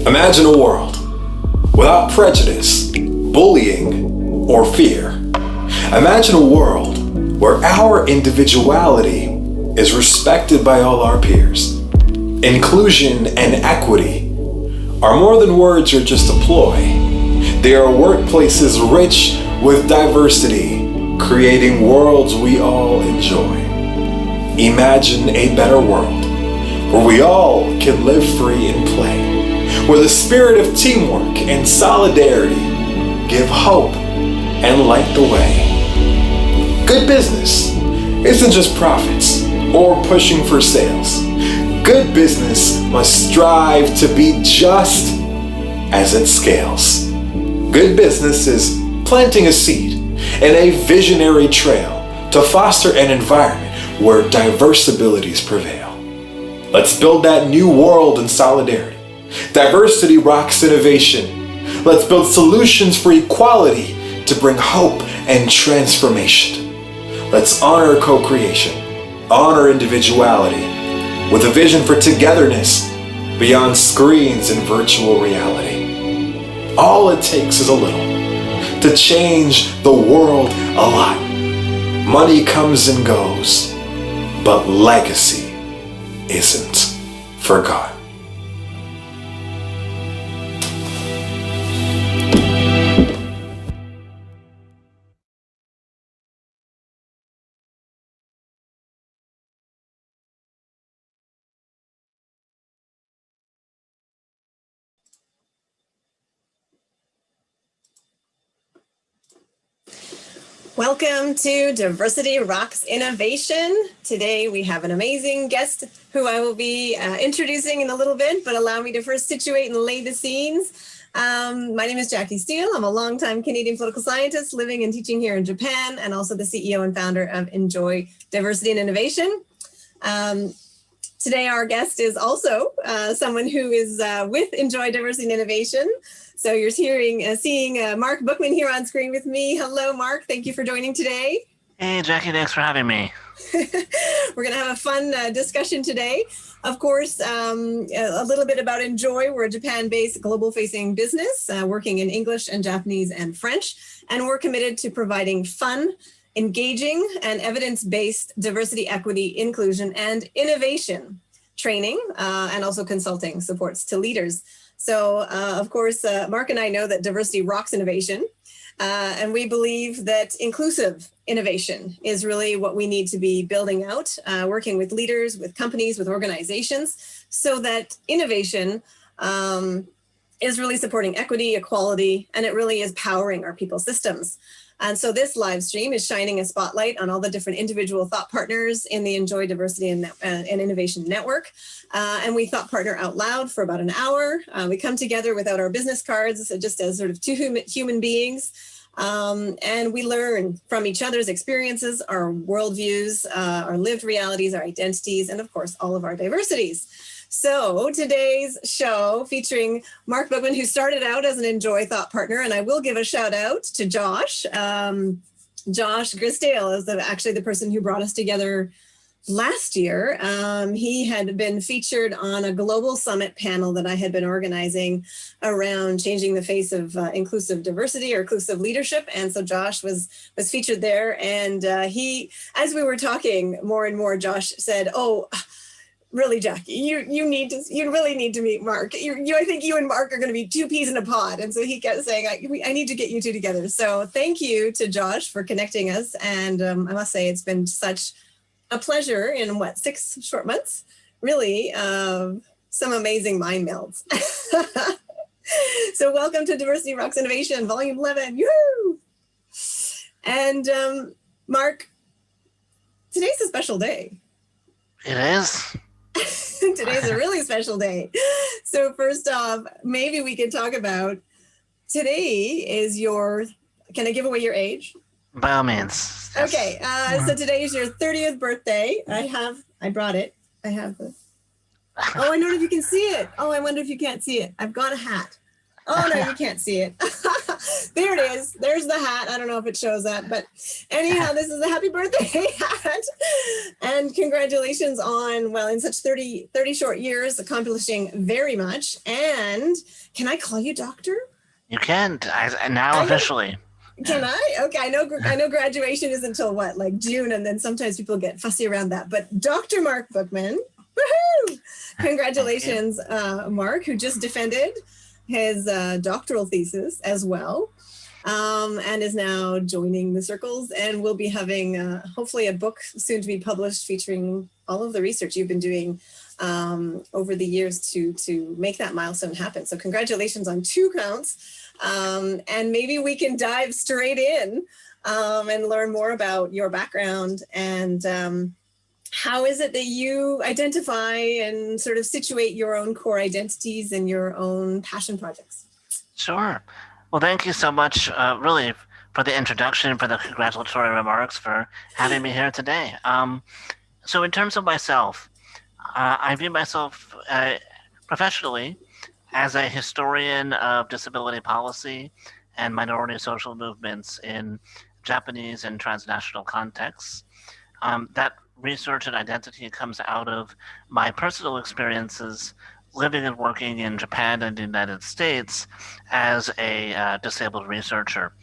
Imagine a world without prejudice, bullying, or fear. Imagine a world where our individuality is respected by all our peers. Inclusion and equity are more than words or just a ploy. They are workplaces rich with diversity, creating worlds we all enjoy. Imagine a better world where we all can live free and play, where the spirit of teamwork and solidarity give hope and light the way. Good business isn't just profits or pushing for sales. Good business must strive to be just as it scales. Good business is planting a seed in a visionary trail to foster an environment where diverse abilities prevail. Let's build that new world in solidarity. Diversity rocks innovation. Let's build solutions for equality to bring hope and transformation. Let's honor co-creation, honor individuality, with a vision for togetherness beyond screens and virtual reality. All it takes is a little to change the world a lot. Money comes and goes, but legacy isn't forgotten. Welcome to Diversity Rocks Innovation. Today we have an amazing guest who I will be introducing in a little bit, but allow me to first situate and lay the scenes. My name is Jackie Steele. I'm a longtime Canadian political scientist living and teaching here in Japan, and also the CEO and founder of Enjoy Diversity and Innovation. Today our guest is also someone who is with Enjoy Diversity and Innovation. So you're seeing Mark Bookman here on screen with me. Hello, Mark. Thank you for joining today. Hey, Jackie. Thanks for having me. We're going to have a fun discussion today. Of course, a little bit about Enjoy. We're a Japan-based global-facing business working in English and Japanese and French. And we're committed to providing fun, engaging, and evidence-based diversity, equity, inclusion, and innovation training, and also consulting supports to leaders. So, of course, Mark and I know that diversity rocks innovation, and we believe that inclusive innovation is really what we need to be building out, working with leaders, with companies, with organizations, so that innovation is really supporting equity, equality, and it really is powering our people's systems. And so this live stream is shining a spotlight on all the different individual thought partners in the Enjoy Diversity and Innovation Network. And we thought partner out loud for about an hour. We come together without our business cards, so just as sort of two human beings. And we learn from each other's experiences, our worldviews, our lived realities, our identities, and of course, all of our diversities. So today's show featuring Mark Bookman, who started out as an Enjoy thought partner, and I will give a shout out to Josh. Josh Grisdale is actually the person who brought us together last year. He had been featured on a global summit panel that I had been organizing around changing the face of inclusive diversity or inclusive leadership. And so Josh was featured there. And he, as we were talking more and more, Josh said, "Oh, really, Jackie, you really need to meet Mark. I think you and Mark are going to be two peas in a pod." And so he kept saying, I need to get you two together. So thank you to Josh for connecting us. And I must say, it's been such a pleasure in 6 short months, really, some amazing mind melds. So welcome to Diversity Rocks Innovation, Volume 11. Yoo-hoo! And Mark, today's a special day. It is. Today's a really special day. So first off, maybe we can talk about today is can I give away your age? By all means. Yes. Okay, so today is your 30th birthday. I brought it. I have the, oh, I wonder if you can see it. Oh, I wonder if you can't see it. I've got a hat. Oh, no, you can't see it. There it is. There's the hat. I don't know if it shows that, but anyhow, this is a happy birthday hat. And congratulations on, in such 30 short years, accomplishing very much. And can I call you doctor? You can, now officially. Can I? Okay, I know graduation is until June, and then sometimes people get fussy around that. But Dr. Mark Bookman, woohoo! Congratulations, Mark, who just defended his doctoral thesis as well, and is now joining the circles, and we'll be having hopefully a book soon to be published featuring all of the research you've been doing over the years to make that milestone happen. So congratulations on 2 counts, and maybe we can dive straight in and learn more about your background and how is it that you identify and sort of situate your own core identities and your own passion projects? Sure. Well, thank you so much, really, for the introduction, for the congratulatory remarks, for having me here today. So in terms of myself, I view myself professionally as a historian of disability policy and minority social movements in Japanese and transnational contexts. That research and identity comes out of my personal experiences living and working in Japan and the United States as a disabled researcher.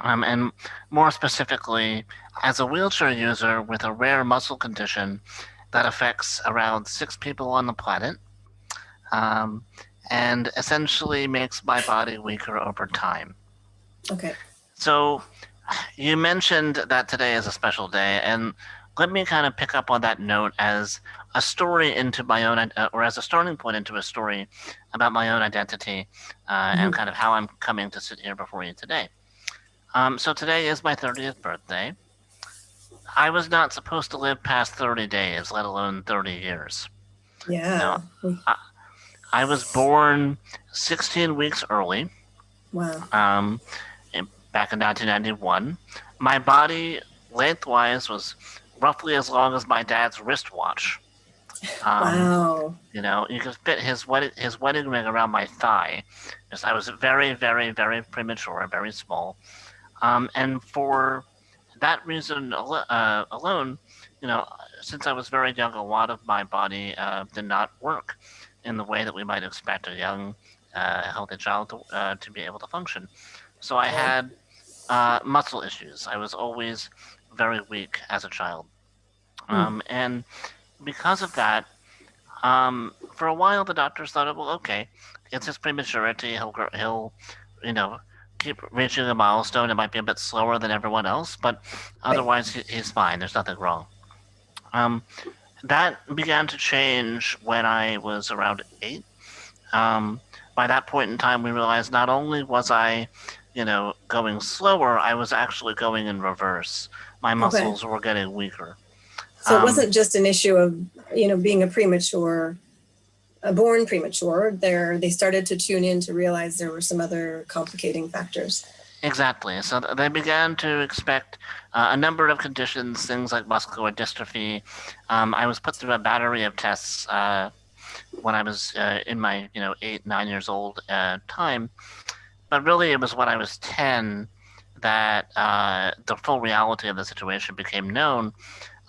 And more specifically, as a wheelchair user with a rare muscle condition that affects around 6 people on the planet, and essentially makes my body weaker over time. Okay. So you mentioned that today is a special day, and let me kind of pick up on that note as a story into my own, or as a starting point into a story about my own identity, and kind of how I'm coming to sit here before you today. So today is my 30th birthday. I was not supposed to live past 30 days, let alone 30 years. Yeah. I was born 16 weeks early, Wow. back in 1991. My body, lengthwise, was roughly as long as my dad's wristwatch. Wow. You could fit his wedding ring around my thigh, because I was very, very, very premature, very small. And for that reason alone, since I was very young, a lot of my body did not work in the way that we might expect a young, healthy child to be able to function. So I had muscle issues. I was always very weak as a child. And because of that, for a while the doctors thought, well, okay, it's his prematurity. He'll, keep reaching a milestone. It might be a bit slower than everyone else, but otherwise he's fine. There's nothing wrong. That began to change when I was around 8. By that point in time, we realized not only was I, going slower, I was actually going in reverse. My muscles were getting weaker. So it wasn't just an issue of, being born premature. They started to tune in to realize there were some other complicating factors. Exactly. So they began to expect a number of conditions, things like muscular dystrophy. I was put through a battery of tests when I was in my 8, 9 years old time, but really it was when I was 10 that the full reality of the situation became known.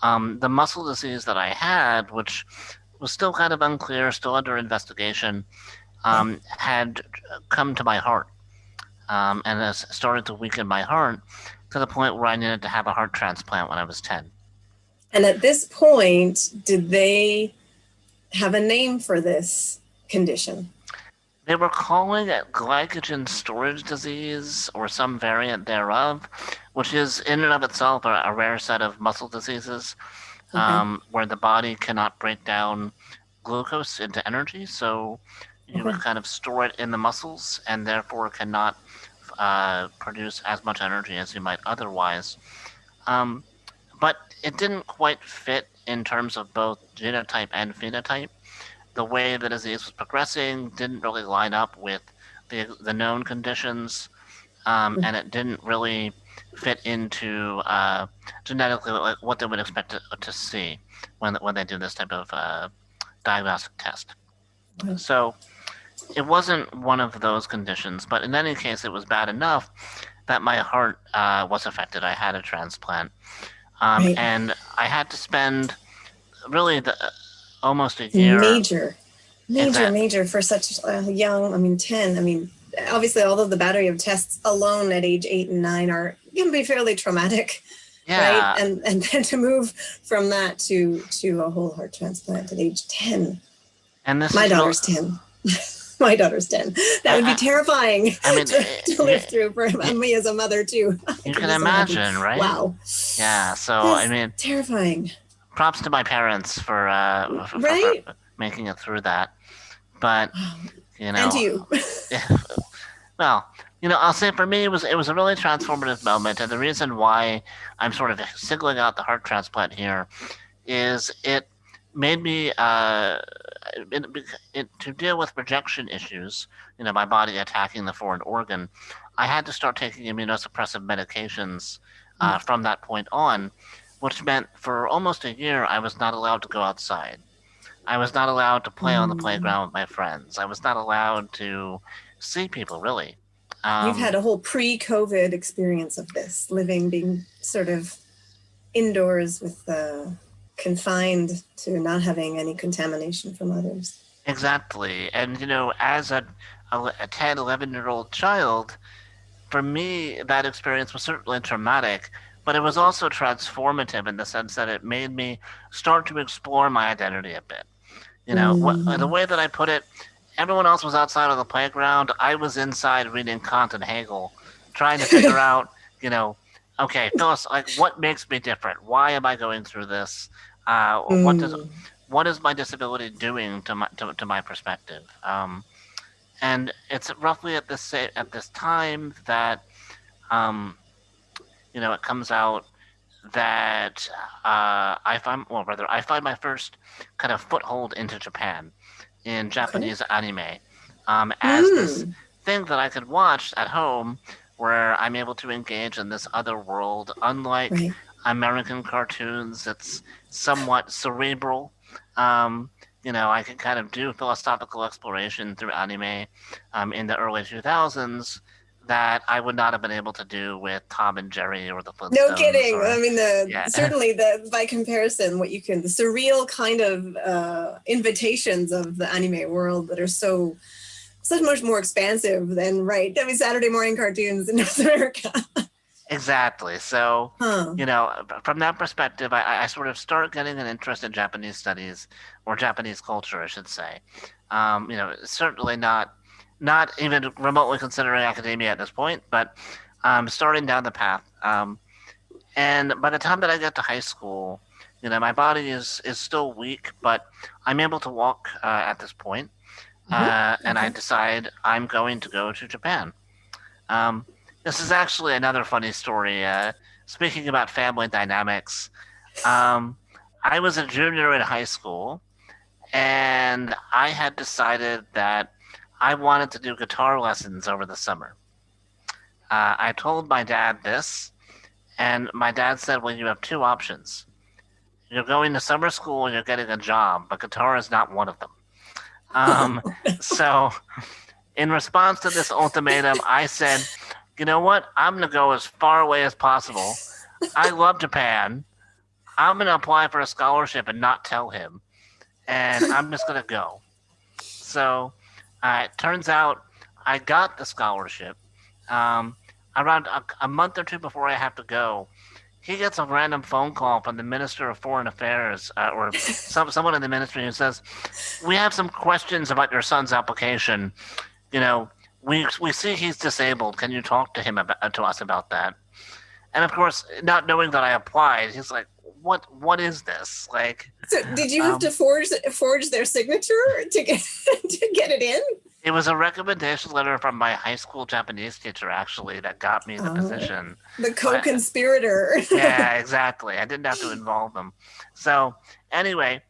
The muscle disease that I had, which was still kind of unclear, still under investigation, had come to my heart, and has started to weaken my heart to the point where I needed to have a heart transplant when I was 10. And at this point, did they have a name for this condition? They were calling it glycogen storage disease or some variant thereof, which is in and of itself a rare set of muscle diseases, where the body cannot break down glucose into energy. So you kind of store it in the muscles and therefore cannot produce as much energy as you might otherwise. But it didn't quite fit in terms of both genotype and phenotype. The way the disease was progressing didn't really line up with the known conditions, and it didn't really fit into genetically what they would expect to see when they do this type of diagnostic test. So it wasn't one of those conditions, but in any case, it was bad enough that my heart was affected. I had a transplant, and I had to spend really almost a year. Major for such young. 10. Obviously, although the battery of tests alone at age 8 and 9 can be fairly traumatic, right? And then to move from that to a whole heart transplant at age 10. And this my daughter's 10. My daughter's 10. That would be terrifying to live through for me as a mother too. You can imagine, right? Wow. Yeah. So terrifying. Props to my parents for making it through that. But and to you. Well, I'll say for me it was a really transformative moment, and the reason why I'm sort of singling out the heart transplant here is it made me to deal with rejection issues. My body attacking the foreign organ. I had to start taking immunosuppressive medications from that point on, which meant for almost a year I was not allowed to go outside. I was not allowed to play on the playground with my friends. I was not allowed to see people, really. You've had a whole pre-COVID experience of this, being sort of indoors with confined to not having any contamination from others. Exactly. And, as a 10, 11-year-old child, for me, that experience was certainly traumatic, but it was also transformative in the sense that it made me start to explore my identity a bit. The way that I put it, everyone else was outside on the playground. I was inside reading Kant and Hegel, trying to figure out, okay, Phyllis, like, what makes me different? Why am I going through this? What is my disability doing to my perspective? And it's roughly at this time that it comes out that I find my first kind of foothold into Japan in Japanese anime, as this thing that I could watch at home, where I'm able to engage in this other world, unlike American cartoons. It's somewhat cerebral. I can kind of do philosophical exploration through anime in the early 2000s that I would not have been able to do with Tom and Jerry or the Flintstones. No kidding. I mean, certainly by comparison, the surreal kind of invitations of the anime world that are so much more expansive than Saturday morning cartoons in North America. Exactly. So, from that perspective, I sort of start getting an interest in Japanese studies, or Japanese culture, I should say. Certainly not even remotely considering academia at this point, but starting down the path. And by the time that I get to high school, my body is still weak, but I'm able to walk at this point. And I decide I'm going to go to Japan. This is actually another funny story. Speaking about family dynamics, I was a junior in high school, and I had decided that I wanted to do guitar lessons over the summer. I told my dad this, and my dad said, well, you have two options. You're going to summer school and you're getting a job, but guitar is not one of them. So in response to this ultimatum, I said, you know what? I'm going to go as far away as possible. I love Japan. I'm going to apply for a scholarship and not tell him. And I'm just going to go. So it turns out I got the scholarship. Around a month or two before I have to go, he gets a random phone call from the Minister of Foreign Affairs or someone in the ministry who says, we have some questions about your son's application. We see he's disabled. Can you talk to us about that? And of course, not knowing that I applied, he's like, what is this? Like, so did you have to forge their signature to get it in? It was a recommendation letter from my high school Japanese teacher, actually, that got me the position. The co-conspirator. Yeah, exactly. I didn't have to involve them. So anyway,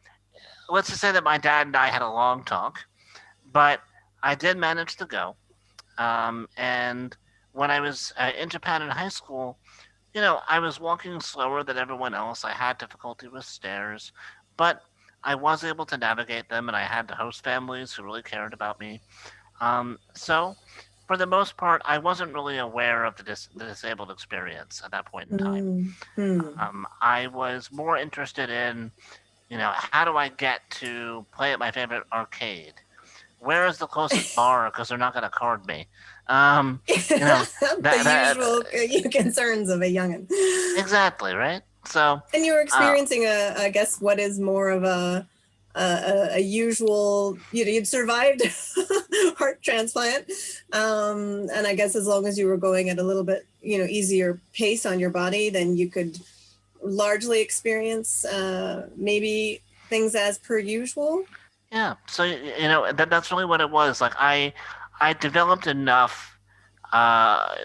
let's just say that my dad and I had a long talk, but I did manage to go. And when I was in Japan in high school, I was walking slower than everyone else. I had difficulty with stairs, but I was able to navigate them, and I had to host families who really cared about me. So for the most part, I wasn't really aware of the disabled experience at that point in time. I was more interested in, how do I get to play at my favorite arcade? Where is the closest bar? Because they're not going to card me. The usual concerns of a youngin'. Exactly, right? So, and you were experiencing I guess what is more of a usual, you'd survived heart transplant, and I guess as long as you were going at a little bit easier pace on your body, then you could largely experience maybe things as per usual. Yeah, so that's really what it was. Like I developed enough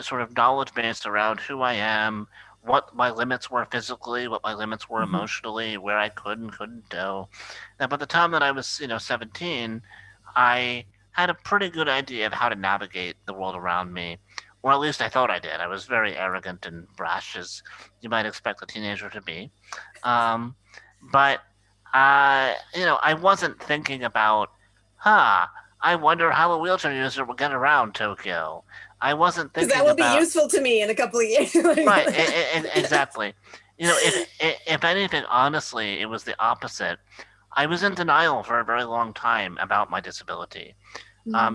sort of knowledge base around who I am, what my limits were physically, what my limits were emotionally, where I could and couldn't go. Now, by the time that I was 17, I had a pretty good idea of how to navigate the world around me, or at least I thought I did. I was very arrogant and brash, as you might expect a teenager to be, but I wasn't thinking about, I wonder how a wheelchair user will get around Tokyo. I wasn't thinking because that will be useful to me in a couple of years. Right, exactly. If anything, honestly, it was the opposite. I was in denial for a very long time about my disability.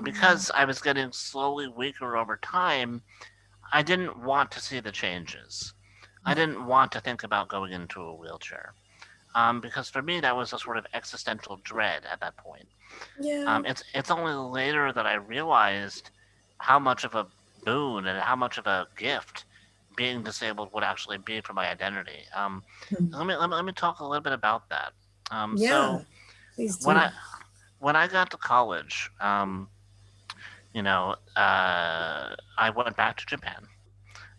Because I was getting slowly weaker over time, I didn't want to see the changes. I didn't want to think about going into a wheelchair. Because for me, that was a sort of existential dread at that point. Yeah. It's only later that I realized how much of a boon and how much of a gift being disabled would actually be for my identity. Let me talk a little bit about that. Yeah. Please When do. I got to college, I went back to Japan.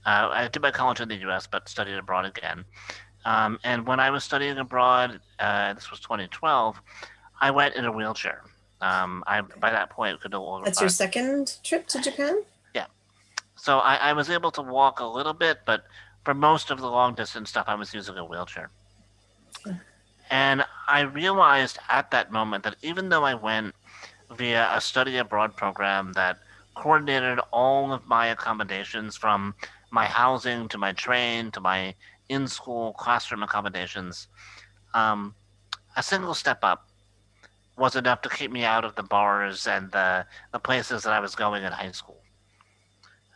I did my college in the U.S., but studied abroad again. And when I was studying abroad, this was 2012, I went in a wheelchair. I by that point could no longer. That's your second trip to Japan? Yeah. So I was able to walk a little bit, but for most of the long distance stuff, I was using a wheelchair. And I realized at that moment that even though I went via a study abroad program that coordinated all of my accommodations from my housing to my train to my in school classroom accommodations, a single step up was enough to keep me out of the bars and the places that I was going in high school.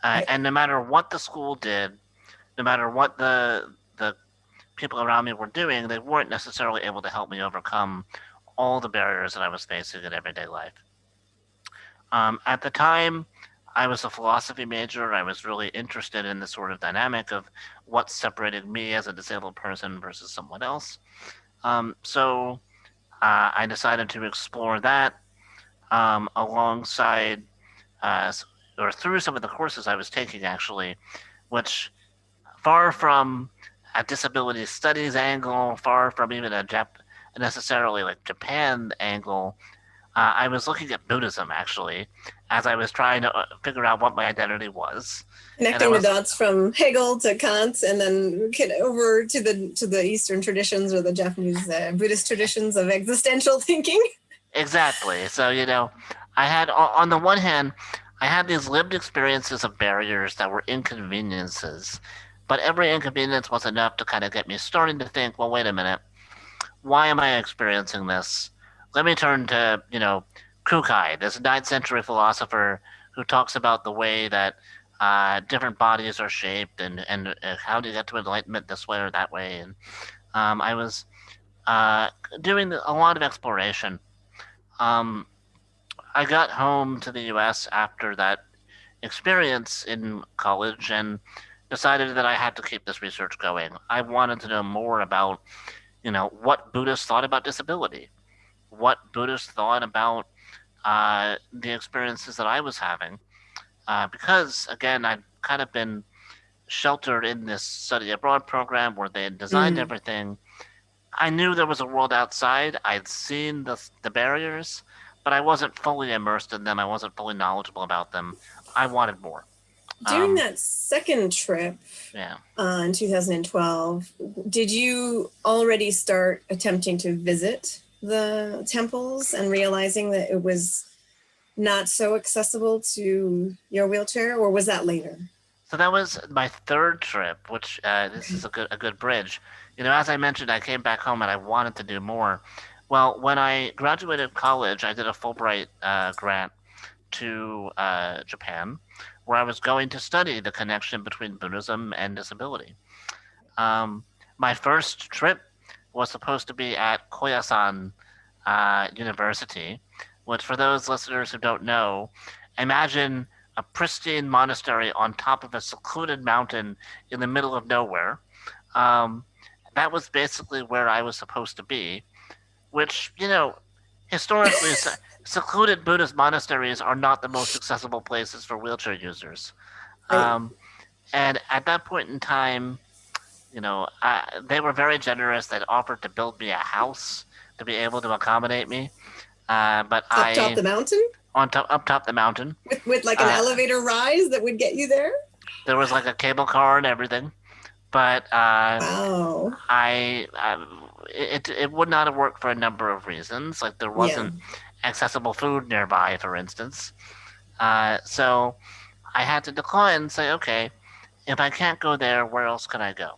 Right. And no matter what the school did, no matter what the people around me were doing, they weren't necessarily able to help me overcome all the barriers that I was facing in everyday life. At the time, I was a philosophy major. I was really interested in the sort of dynamic of what separated me as a disabled person versus someone else. So I decided to explore that alongside or through some of the courses I was taking, actually, which far from a disability studies angle, far from even necessarily like Japan angle, I was looking at Buddhism actually as I was trying to figure out what my identity was. Connecting the dots from Hegel to Kant, and then over to the Eastern traditions or the Japanese Buddhist traditions of existential thinking. Exactly. So I had on the one hand, I had these lived experiences of barriers that were inconveniences, but every inconvenience was enough to kind of get me starting to think, well, wait a minute, why am I experiencing this? Let me turn to, Kukai, this 9th century philosopher who talks about the way that different bodies are shaped and how to get to enlightenment this way or that way. And I was doing a lot of exploration. Um, I got home to the U.S. after that experience in college and decided that I had to keep this research going. I wanted to know more about, what Buddhists thought about disability, what Buddhists thought about the experiences that I was having, because again, I'd kind of been sheltered in this study abroad program where they had designed everything. I knew there was a world outside. I'd seen the barriers, but I wasn't fully immersed in them. I wasn't fully knowledgeable about them. I wanted more. During that second trip Yeah. in 2012, did you already start attempting to visit the temples and realizing that it was not so accessible to your wheelchair, or was that later? So that was my third trip, which this is a good bridge. As I mentioned, I came back home and I wanted to do more. Well, when I graduated college, I did a Fulbright grant to Japan, where I was going to study the connection between Buddhism and disability. My first trip was supposed to be at Koyasan University, which, for those listeners who don't know, imagine a pristine monastery on top of a secluded mountain in the middle of nowhere. That was basically where I was supposed to be, which, historically, secluded Buddhist monasteries are not the most accessible places for wheelchair users. And at that point in time, they were very generous. They'd offered to build me a house to be able to accommodate me. But up top the mountain? Up top the mountain. With like an elevator rise that would get you there? There was like a cable car and everything. But wow. It would not have worked for a number of reasons. Like there wasn't accessible food nearby, for instance. So I had to decline and say, okay, if I can't go there, where else can I go?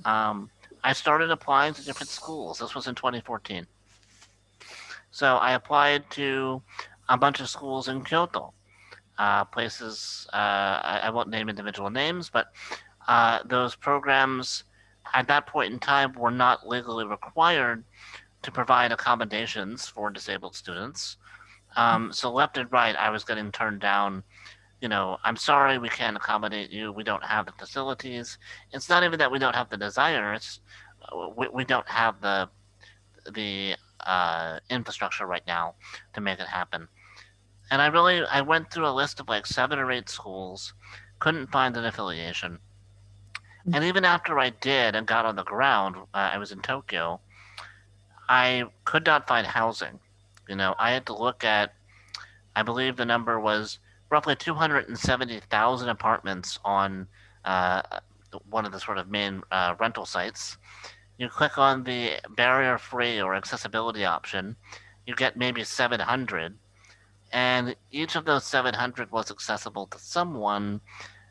I started applying to different schools. This was in 2014. So I applied to a bunch of schools in Kyoto, places, I won't name individual names, but those programs at that point in time were not legally required to provide accommodations for disabled students. So left and right, I was getting turned down. I'm sorry, we can't accommodate you. We don't have the facilities. It's not even that we don't have the desire. It's we don't have the infrastructure right now to make it happen. And I went through a list of like 7 or 8 schools, couldn't find an affiliation. And even after I did and got on the ground, I was in Tokyo. I could not find housing. I had to look at, I believe the number was roughly 270,000 apartments on uh, one of the sort of main rental sites. You click on the barrier free or accessibility option, you get maybe 700, and each of those 700 was accessible to someone,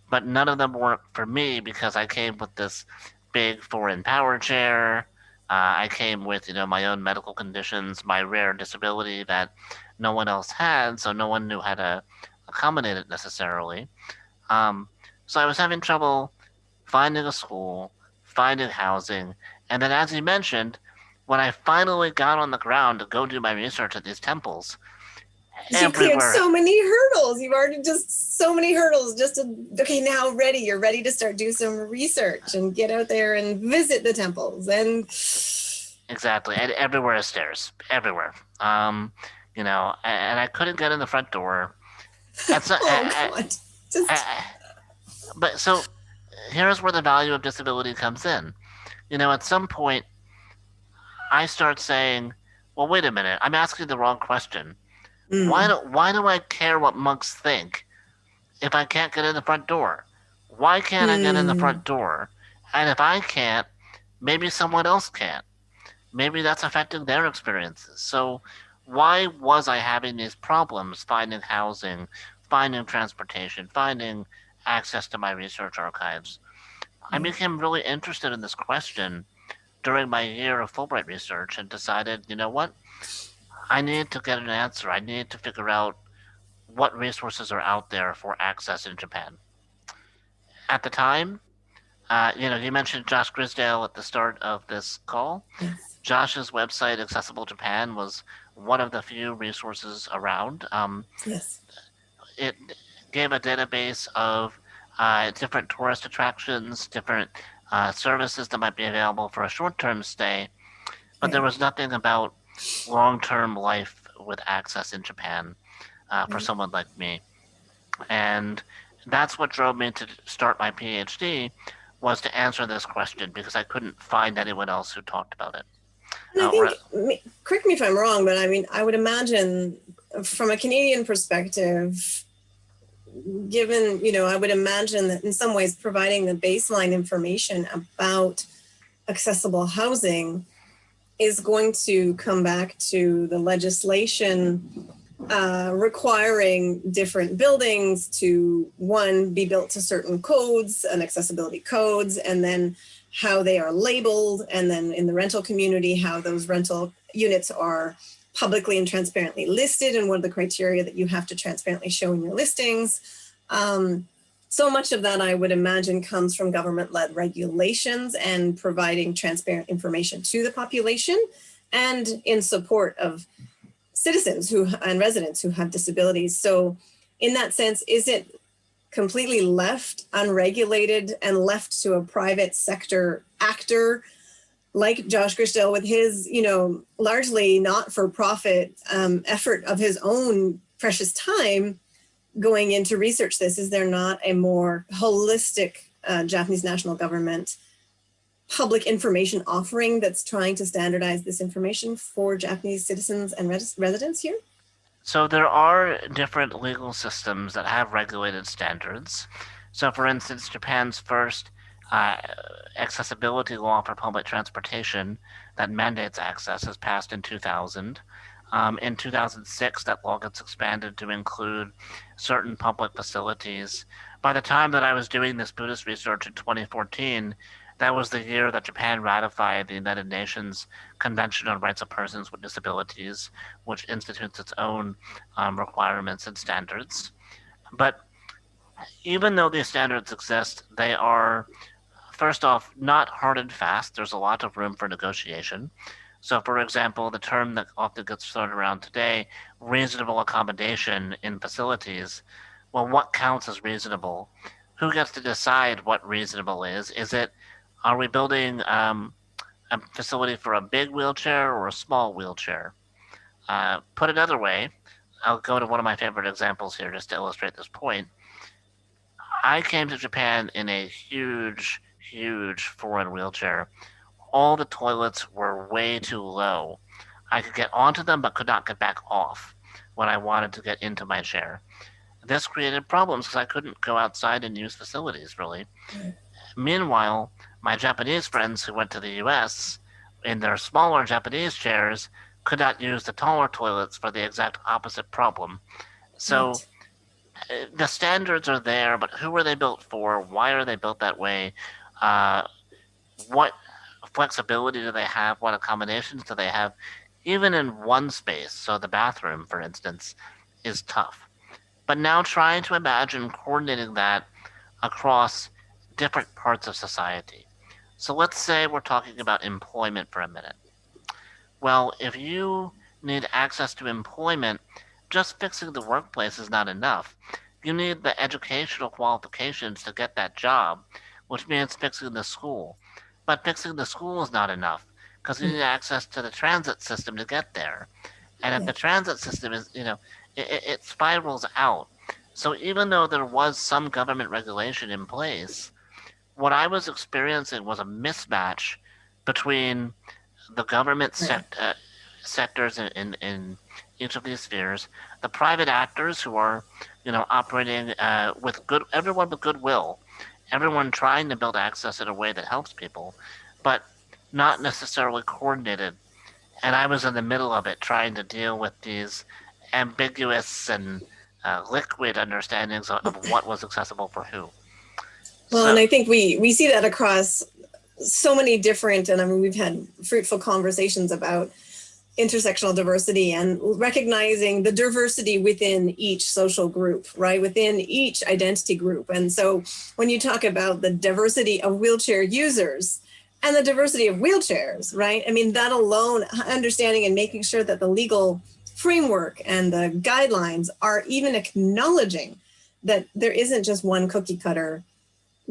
but none of them worked for me because I came with this big foreign power chair. I came with, my own medical conditions, my rare disability that no one else had, so no one knew how to accommodate it necessarily. So I was having trouble finding a school, finding housing, and then, as you mentioned, when I finally got on the ground to go do my research at these temples, you cleared so many hurdles. You've already just so many hurdles just to, okay, now you're ready to start do some research and get out there and visit the temples. And exactly, and everywhere is stairs, everywhere. And I couldn't get in the front door. And so, God. But so here's where the value of disability comes in. At some point, I start saying, well, wait a minute, I'm asking the wrong question. Why do I care what monks think if I can't get in the front door? Why can't I get in the front door? And if I can't, maybe someone else can't. Maybe that's affecting their experiences. So why was I having these problems finding housing, finding transportation, finding access to my research archives? I became really interested in this question during my year of Fulbright research and decided, you know what? I need to get an answer. I need to figure out what resources are out there for access in Japan. At the time, you mentioned Josh Grisdale at the start of this call. Yes. Josh's website, Accessible Japan, was one of the few resources around. Yes. It gave a database of different tourist attractions, different services that might be available for a short-term stay, but there was nothing about long-term life with access in Japan for someone like me. And that's what drove me to start my PhD, was to answer this question because I couldn't find anyone else who talked about it. And I think, correct me if I'm wrong, but I mean, I would imagine from a Canadian perspective, given, I would imagine that in some ways providing the baseline information about accessible housing is going to come back to the legislation requiring different buildings to, one, be built to certain codes and accessibility codes, and then how they are labeled, and then in the rental community, how those rental units are publicly and transparently listed, and what are the criteria that you have to transparently show in your listings. So much of that, I would imagine, comes from government-led regulations and providing transparent information to the population and in support of citizens and residents who have disabilities. So in that sense, is it completely left unregulated and left to a private sector actor like Josh Grisdale with his, largely not-for-profit effort of his own precious time going in to research this? Is there not a more holistic Japanese national government public information offering that's trying to standardize this information for Japanese citizens and residents here? So there are different legal systems that have regulated standards. So for instance, Japan's first accessibility law for public transportation that mandates access was passed in 2000. In 2006, that law gets expanded to include certain public facilities. By the time that I was doing this Buddhist research in 2014, that was the year that Japan ratified the United Nations Convention on Rights of Persons with Disabilities, which institutes its own requirements and standards. But Even though these standards exist, they are, first off, not hard and fast. There's a lot of room for negotiation. So, for example, the term that often gets thrown around today, reasonable accommodation in facilities, well, what counts as reasonable? Who gets to decide what reasonable is? Are we building a facility for a big wheelchair or a small wheelchair? Put another way, I'll go to one of my favorite examples here just to illustrate this point. I came to Japan in a huge, huge foreign wheelchair. All the toilets were way too low. I could get onto them but could not get back off when I wanted to get into my chair. This created problems because I couldn't go outside and use facilities, really. Meanwhile, my Japanese friends who went to the US in their smaller Japanese chairs could not use the taller toilets for the exact opposite problem. So the standards are there, but who are they built for? Why are they built that way? What flexibility do they have? What accommodations do they have? Even in one space, so the bathroom, for instance, is tough. But now trying to imagine coordinating that across different parts of society. So let's say we're talking about employment for a minute. Well, if you need access to employment, just fixing the workplace is not enough. You need the educational qualifications to get that job, which means fixing the school. But fixing the school is not enough because you need access to the transit system to get there. And if the transit system is, it spirals out. So even though there was some government regulation in place, what I was experiencing was a mismatch between the government sectors in each of these spheres, the private actors who are, operating with everyone with goodwill, everyone trying to build access in a way that helps people, but not necessarily coordinated. And I was in the middle of it, trying to deal with these ambiguous and liquid understandings of what was accessible for who. Well, and I think we see that across so many different, and I mean, we've had fruitful conversations about intersectional diversity and recognizing the diversity within each social group, right? Within each identity group. And so when you talk about the diversity of wheelchair users and the diversity of wheelchairs, right? I mean, that alone, understanding and making sure that the legal framework and the guidelines are even acknowledging that there isn't just one cookie cutter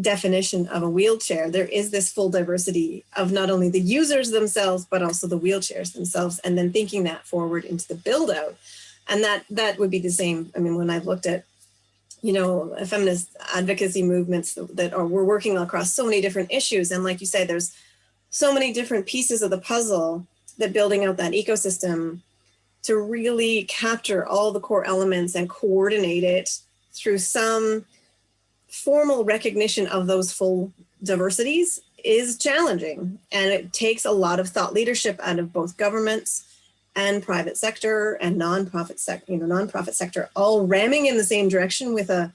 definition of a wheelchair. There is this full diversity of not only the users themselves, but also the wheelchairs themselves, and then thinking that forward into the build out. And that would be the same. I mean, when I've looked at, feminist advocacy movements we're working across so many different issues. And like you say, there's so many different pieces of the puzzle that building out that ecosystem to really capture all the core elements and coordinate it through some formal recognition of those full diversities is challenging. And it takes a lot of thought leadership out of both governments and private sector and nonprofit sector, all ramming in the same direction with a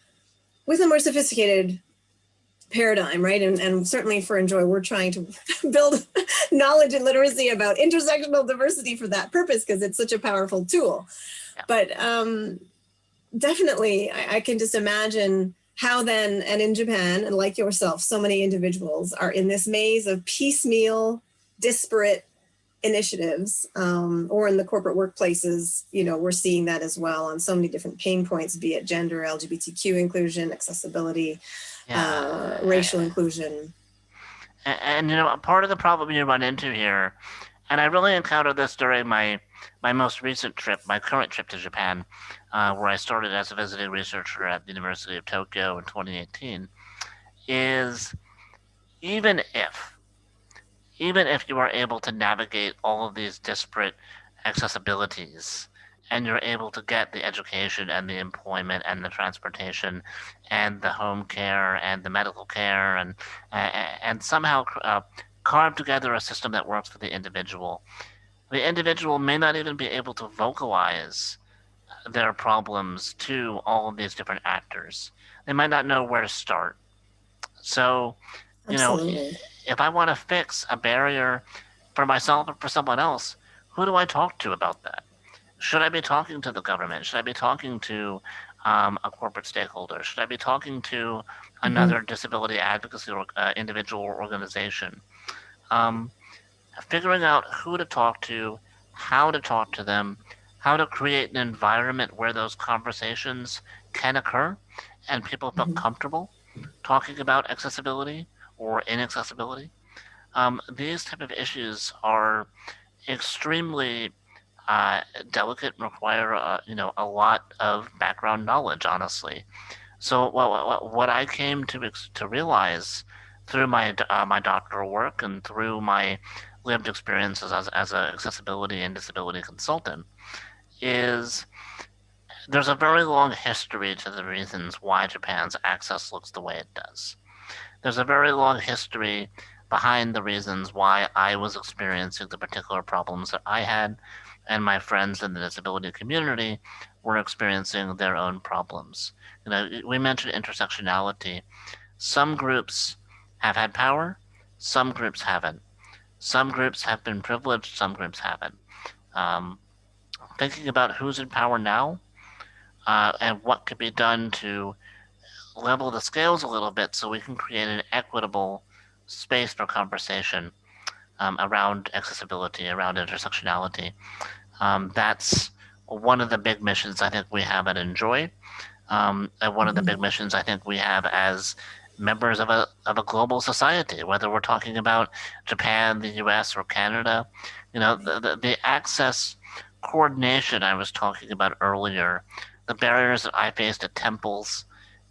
more sophisticated paradigm, right? And certainly for Enjoy, we're trying to build knowledge and literacy about intersectional diversity for that purpose, because it's such a powerful tool. Yeah. But definitely, I can just imagine how then, and in Japan, and like yourself, so many individuals are in this maze of piecemeal, disparate initiatives, or in the corporate workplaces, we're seeing that as well on so many different pain points, be it gender, LGBTQ inclusion, accessibility, racial inclusion. And part of the problem you run into here, and I really encountered this during my most recent trip, my current trip to Japan, where I started as a visiting researcher at the University of Tokyo in 2018, is even if you are able to navigate all of these disparate accessibilities, and you're able to get the education and the employment and the transportation and the home care and the medical care and somehow carve together a system that works for the individual may not even be able to vocalize their problems to all of these different actors. They might not know where to start. So, if I want to fix a barrier for myself or for someone else, who do I talk to about that? Should I be talking to the government? Should I be talking to a corporate stakeholder? Should I be talking to another disability advocacy or individual or organization? Um, Figuring out who to talk to, how to talk to them, how to create an environment where those conversations can occur and people feel comfortable talking about accessibility or inaccessibility. These type of issues are extremely uh, delicate and require a lot of background knowledge, honestly. So what I came to realize through my doctoral work and through my lived experiences as an accessibility and disability consultant is there's a very long history to the reasons why Japan's access looks the way it does. There's a very long history behind the reasons why I was experiencing the particular problems that I had, and my friends in the disability community were experiencing their own problems. We mentioned intersectionality. Some groups have had power, some groups haven't. Some groups have been privileged, some groups haven't. Um, Thinking about who's in power now and what could be done to level the scales a little bit so we can create an equitable space for conversation around accessibility, around intersectionality. That's one of the big missions I think we have at Enjoy, and one of the big missions I think we have as members of a global society, whether we're talking about Japan, the U.S., or Canada. The access coordination I was talking about earlier, the barriers that I faced at temples.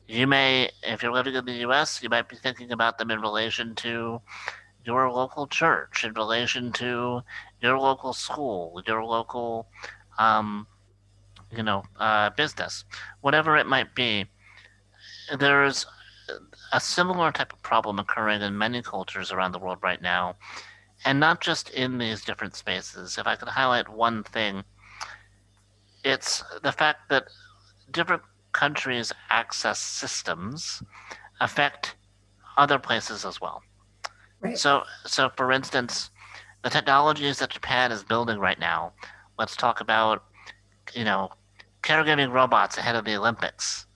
You may, if you're living in the U.S., you might be thinking about them in relation to your local church, in relation to your local school, your local, um, business, whatever it might be. There's a similar type of problem occurring in many cultures around the world right now, and not just in these different spaces. If I could highlight one thing, it's the fact that different countries' access systems affect other places as well. Right. So for instance, the technologies that Japan is building right now, let's talk about, you know, caregiving robots ahead of the Olympics.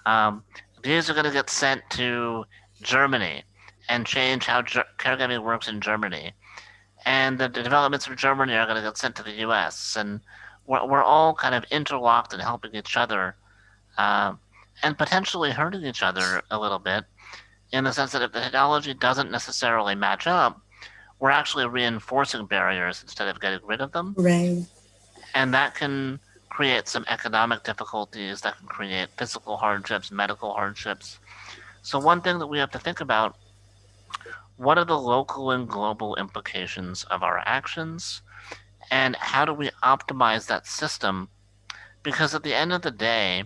Um, these are going to get sent to Germany and change how caregiving works in Germany. And the developments from Germany are going to get sent to the U.S. And we're all kind of interlocked and helping each other um, and potentially hurting each other a little bit in the sense that if the technology doesn't necessarily match up, we're actually reinforcing barriers instead of getting rid of them. Right. And that can create some economic difficulties, that can create physical hardships, medical hardships. So one thing that we have to think about, what are the local and global implications of our actions? And how do we optimize that system? Because at the end of the day,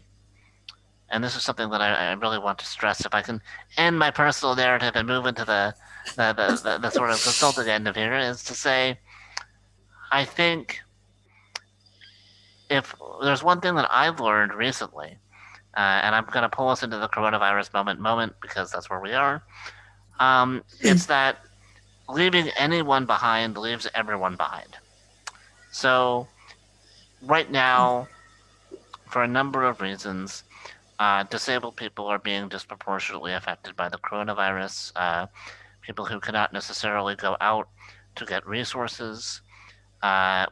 and this is something that I really want to stress, if I can end my personal narrative and move into the sort of consulting end of here, is to say, I think if there's one thing that I've learned recently, and I'm going to pull us into the coronavirus moment because that's where we are, it's that leaving anyone behind leaves everyone behind. So right now, for a number of reasons, disabled people are being disproportionately affected by the coronavirus. People who cannot necessarily go out to get resources,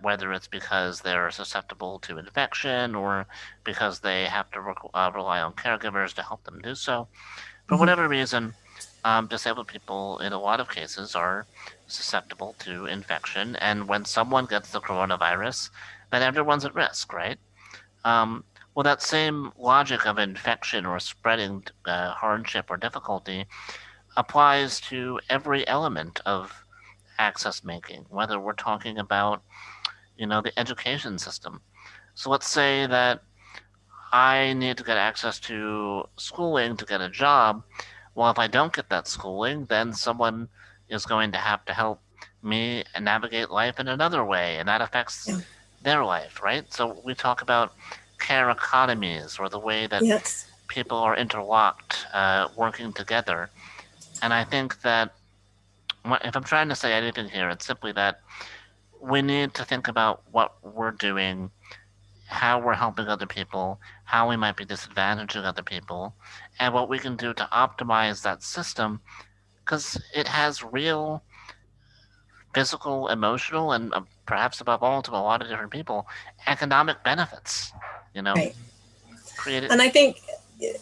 whether it's because they're susceptible to infection or because they have to rely on caregivers to help them do so. For whatever reason, disabled people in a lot of cases are susceptible to infection, and when someone gets the coronavirus, then everyone's at risk, right? Well, that same logic of infection or spreading hardship or difficulty applies to every element of access making, whether we're talking about, the education system. So let's say that I need to get access to schooling to get a job. Well, if I don't get that schooling, then someone is going to have to help me navigate life in another way, and that affects their life, right? So we talk about care economies or the way that people are interlocked, working together. And I think that if I'm trying to say anything here, it's simply that we need to think about what we're doing how we're helping other people, how we might be disadvantaging other people, and what we can do to optimize that system, because it has real physical, emotional, and perhaps above all to a lot of different people, economic benefits. You know, Right. create it. And I think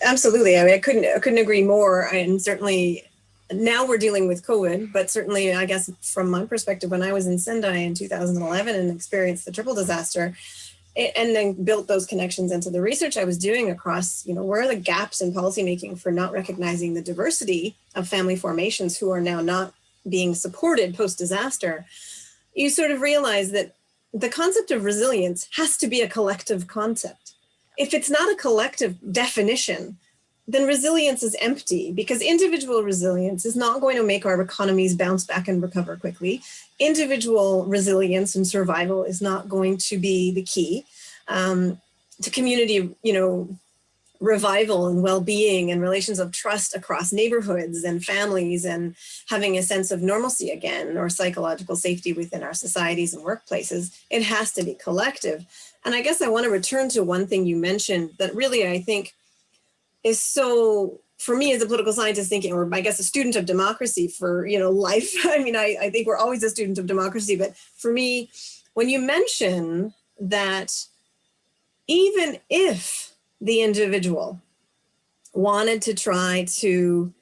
absolutely. I mean, I couldn't agree more. And certainly now we're dealing with COVID, but certainly I guess from my perspective, when I was in Sendai in 2011 and experienced the triple disaster, and then built those connections into the research I was doing across, where are the gaps in policymaking for not recognizing the diversity of family formations who are now not being supported post-disaster, you sort of realize that the concept of resilience has to be a collective concept. If it's not a collective definition, then resilience is empty, because individual resilience is not going to make our economies bounce back and recover quickly. Individual resilience and survival is not going to be the key to community, revival and well-being and relations of trust across neighborhoods and families, and having a sense of normalcy again, or psychological safety within our societies and workplaces. It has to be collective. And I guess I want to return to one thing you mentioned that really I think is so, for me as a political scientist thinking, or I guess a student of democracy for, life. I mean, I think we're always a student of democracy, but for me, when you mention that even if the individual wanted to try to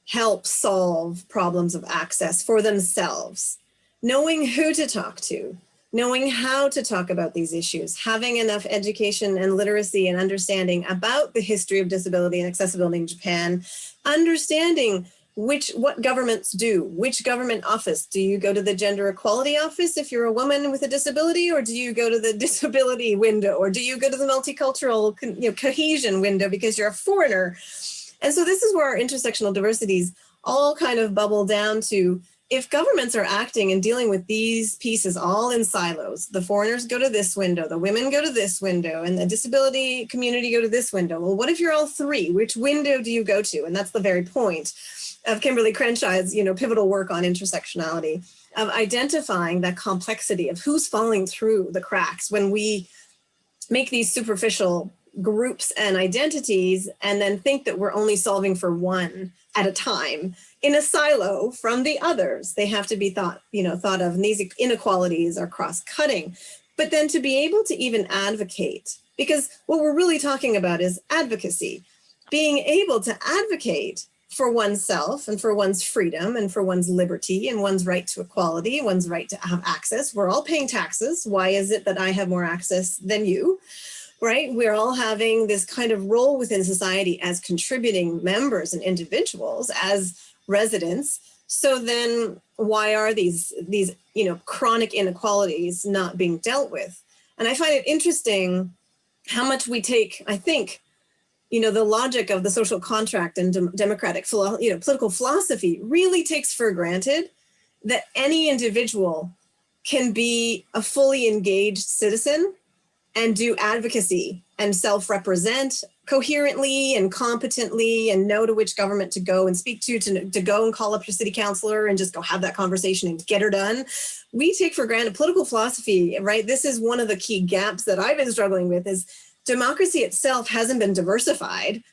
help solve problems of access for themselves, knowing who to talk to, knowing how to talk about these issues, having enough education and literacy and understanding about the history of disability and accessibility in Japan, understanding what governments do, which government office. Do you go to the gender equality office if you're a woman with a disability, or do you go to the disability window, or do you go to the multicultural cohesion window because you're a foreigner? And so this is where our intersectional diversities all kind of bubble down to, if governments are acting and dealing with these pieces all in silos, the foreigners go to this window, the women go to this window, and the disability community go to this window. Well, what if you're all three? Which window do you go to? And that's the very point of Kimberly Crenshaw's, pivotal work on intersectionality, of identifying that complexity of who's falling through the cracks when we make these superficial groups and identities and then think that we're only solving for one at a time in a silo from the others. They have to be thought of, and these inequalities are cross-cutting. But then to be able to even advocate, because what we're really talking about is advocacy, being able to advocate for oneself and for one's freedom and for one's liberty and one's right to equality, one's right to have access. We're all paying taxes. Why is it that I have more access than you? Right? We're all having this kind of role within society as contributing members and individuals, as residents. So then why are these chronic inequalities not being dealt with? And I find it interesting how much we take, I think, the logic of the social contract and democratic political philosophy really takes for granted that any individual can be a fully engaged citizen and do advocacy and self-represent coherently and competently and know to which government to go and speak to go and call up your city councilor and just go have that conversation and get her done. We take for granted political philosophy, right? This is one of the key gaps that I've been struggling with, is democracy itself hasn't been diversified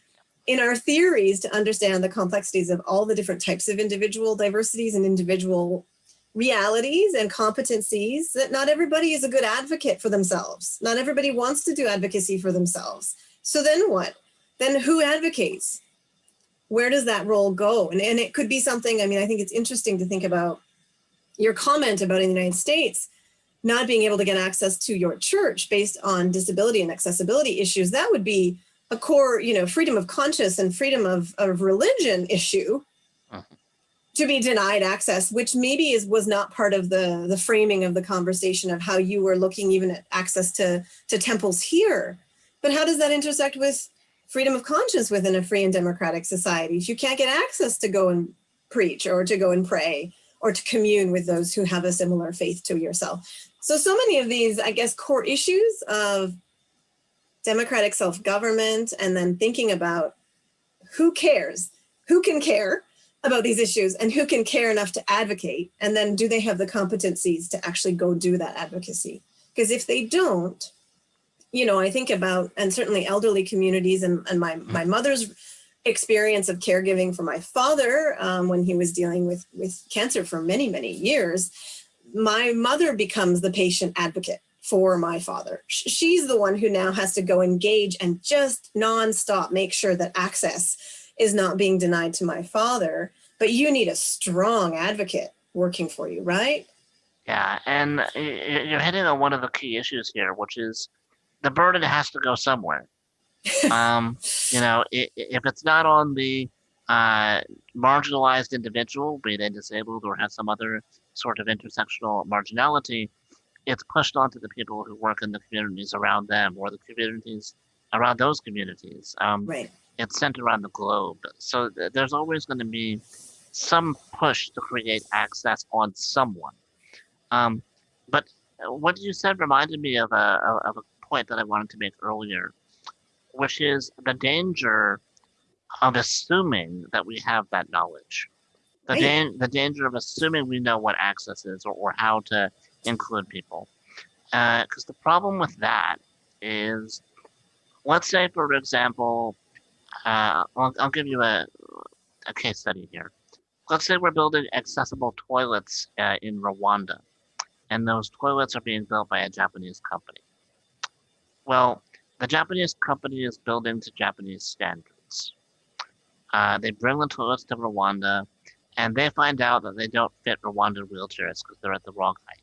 in our theories to understand the complexities of all the different types of individual diversities and individual realities and competencies, that not everybody is a good advocate for themselves. Not everybody wants to do advocacy for themselves. So then what? Then who advocates? Where does that role go? And it could be something, I think it's interesting to think about your comment about in the United States, not being able to get access to your church based on disability and accessibility issues. That would be a core, freedom of conscience and freedom of religion issue. To be denied access, which maybe was not part of the framing of the conversation of how you were looking even at access to temples here. But how does that intersect with freedom of conscience within a free and democratic society? If you can't get access to go and preach or to go and pray or to commune with those who have a similar faith to yourself. So many of these, I guess, core issues of democratic self-government, and then thinking about who cares, who can care about these issues, and who can care enough to advocate, and then do they have the competencies to actually go do that advocacy? Because if they don't, I think about, and certainly elderly communities, and my mother's experience of caregiving for my father when he was dealing with cancer for many, many years. My mother becomes the patient advocate for my father. She's the one who now has to go engage and just nonstop make sure that access is not being denied to my father. But you need a strong advocate working for you, right? Yeah, and you're hitting on one of the key issues here, which is the burden has to go somewhere. If it's not on the marginalized individual, be they disabled or have some other sort of intersectional marginality, it's pushed onto the people who work in the communities around them or the communities around those communities. Right. It's sent around the globe. So there's always going to be some push to create access on someone. But what you said reminded me of a point that I wanted to make earlier, which is the danger of assuming that we have that knowledge. Right. The danger of assuming we know what access is or how to include people. Because the problem with that is, let's say, for example, I'll give you a case study here. Let's say we're building accessible toilets in Rwanda, and those toilets are being built by a Japanese company. Well, the Japanese company is building to Japanese standards. They bring the toilets to Rwanda, and they find out that they don't fit Rwandan wheelchairs because they're at the wrong height.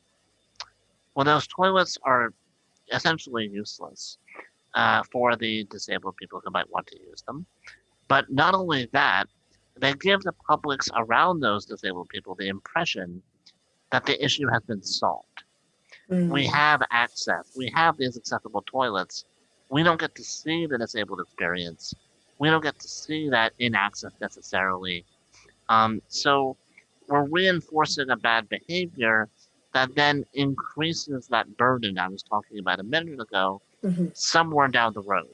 Well, those toilets are essentially useless for the disabled people who might want to use them. But not only that, they give the publics around those disabled people the impression that the issue has been solved. We have access. We have these accessible toilets. We don't get to see the disabled experience. We don't get to see that inaccess necessarily. So we're reinforcing a bad behavior that then increases that burden I was talking about a minute ago somewhere down the road.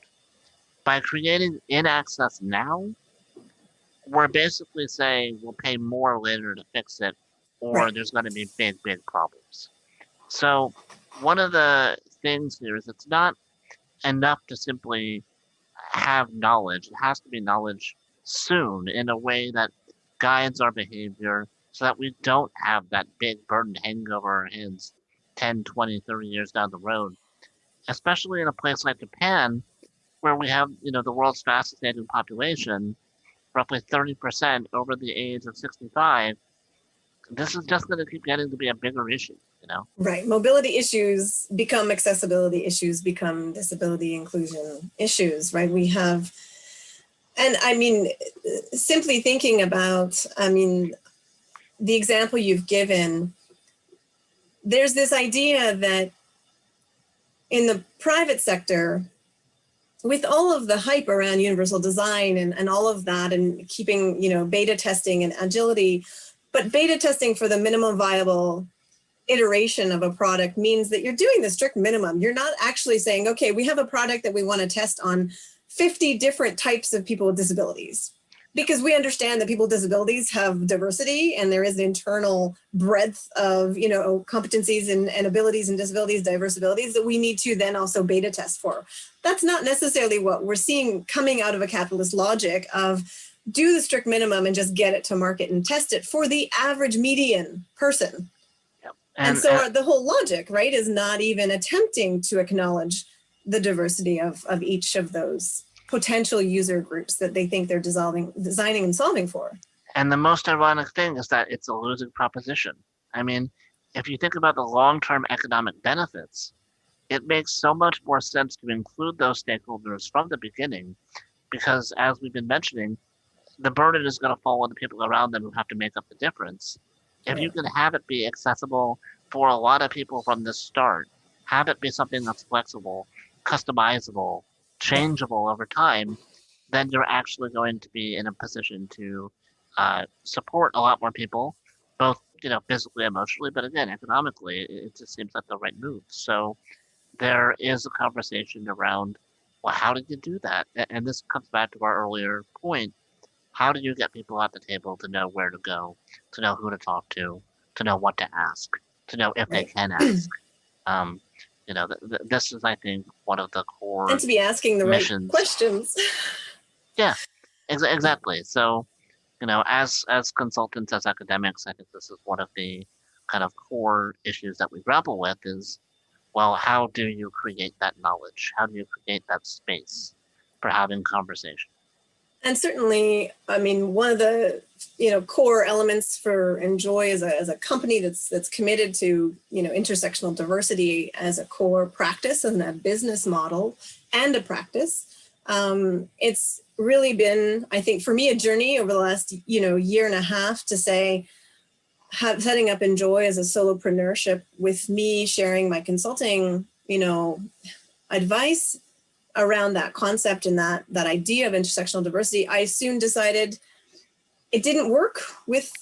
By creating inaccess now, we're basically saying we'll pay more later to fix it, or Right. there's going to be big, big problems. So one of the things here is it's not enough to simply have knowledge. It has to be knowledge soon in a way that guides our behavior so that we don't have that big burden hanging over our heads 10, 20, 30 years down the road, especially in a place like Japan, where we have, the world's fastest aging population, roughly 30% over the age of 65. This is just going to keep getting to be a bigger issue. Right. Mobility issues become accessibility issues, become disability inclusion issues, right? We have, and I mean, simply thinking about, the example you've given, there's this idea that in the private sector, with all of the hype around universal design and all of that, and keeping, beta testing and agility, but beta testing for the minimum viable iteration of a product means that you're doing the strict minimum. You're not actually saying, okay, we have a product that we want to test on 50 different types of people with disabilities, because we understand that people with disabilities have diversity, and there is an internal breadth of, competencies and abilities and disabilities, diverse abilities that we need to then also beta test for. That's not necessarily what we're seeing coming out of a capitalist logic of do the strict minimum and just get it to market and test it for the average median person. And so the whole logic, right, is not even attempting to acknowledge the diversity of each of those potential user groups that they think they're designing and solving for. And the most ironic thing is that it's a losing proposition. I mean, if you think about the long-term economic benefits, it makes so much more sense to include those stakeholders from the beginning, because as we've been mentioning, the burden is going to fall on the people around them who have to make up the difference. If you can have it be accessible for a lot of people from the start, have it be something that's flexible, customizable, changeable over time, then you're actually going to be in a position to support a lot more people, both physically, emotionally, but again, economically, it just seems like the right move. So there is a conversation around, well, how did you do that? And this comes back to our earlier point. How do you get people at the table to know where to go, to know who to talk to know what to ask, to know if they can ask? This is, I think, one of the core And to be asking the right missions. questions. Yeah, exactly. So, as consultants, as academics, I think this is one of the kind of core issues that we grapple with is, well, how do you create that knowledge? How do you create that space for having conversation? And certainly, I mean, one of the core elements for Enjoy as a company that's committed to intersectional diversity as a core practice and a business model and a practice. It's really been, I think, for me, a journey over the last year and a half to say, setting up Enjoy as a solopreneurship with me sharing my consulting, advice around that concept and that idea of intersectional diversity. I soon decided it didn't work with